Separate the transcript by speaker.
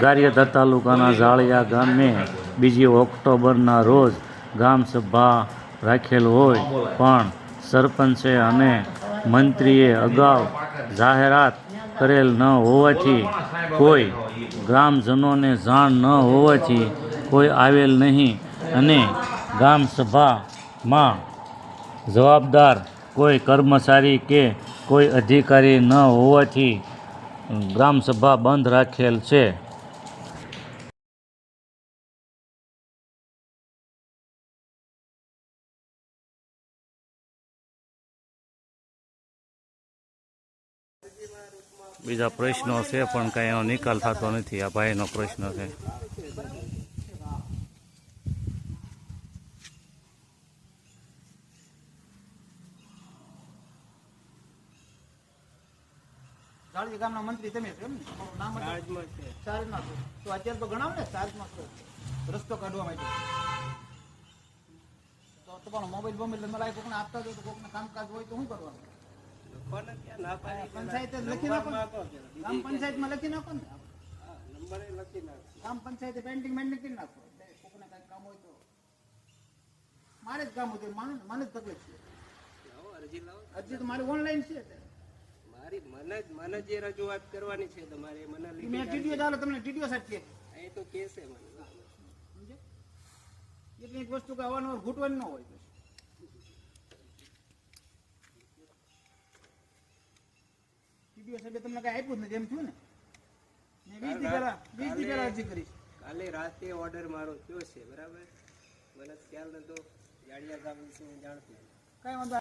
Speaker 1: ગારિયાધાર તાલુકાના ઝાળિયા ગામે 2 ઓક્ટોબરના રોજ ગ્રામસભા રાખેલ હોય પણ સરપંચે અને મંત્રીએ અગાઉ જાહેરાત કરેલ ન હોવાથી કોઈ ગ્રામજનોને જાણ ન હોવાથી કોઈ આવેલ નહીં અને ગ્રામસભામાં જવાબદાર કોઈ કર્મચારી કે કોઈ અધિકારી ન હોવાથી ગ્રામસભા બંધ રાખેલ છે। બીજા પ્રશ્નો છે પણ કાંઈ એનો નિકાલ થતો નથી। આ ભાઈનો પ્રશ્ન છે।
Speaker 2: ઝાળિયા ગામના મંત્રી તમે છો એમ ને? તમારું નામ ચાર્જમાં છો તો અત્યારે તો ગણાવ ને ચાર્જમાં છો રસ્તો કાઢવા માટે તો તમારો મોબાઈલ તમારા કોકને આપતા હોય તો કોકને કામકાજ હોય તો શું કરવાનું? પંચાયત લખી નાખો, ગ્રામ પંચાયતમાં લખી નાખો ને, ગ્રામ પંચાયતે પેન્ટિંગ કરી નાખો। કોકને કઈ કામ હોય તો મારે જ કામ હોય મને જ તકલીફ છે। અરજી તો મારી ઓનલાઈન છે।
Speaker 3: મને જે રજૂઆત કરવાની છે તમારે મને
Speaker 2: મેં ટીડીઓ ચાલો તમને ટીડીઓ સાહેબ છે
Speaker 3: એ તો કેસે મને
Speaker 2: સમજે એટલી એક વસ્તુ કે અવારનવાર ઘૂંટવાની ન હોય। ટીડીઓ સાહેબે તમને કઈ આપ્યું જ નથી એમ થયું ને? મેં 20 દી પહેલા અરજી કરી।
Speaker 3: કાલે રાતે ઓર્ડર મારો થયો છે બરાબર, મને ખ્યાલ નતો ઝાળિયા ગામ વિશે જાણતો કઈ વાંધો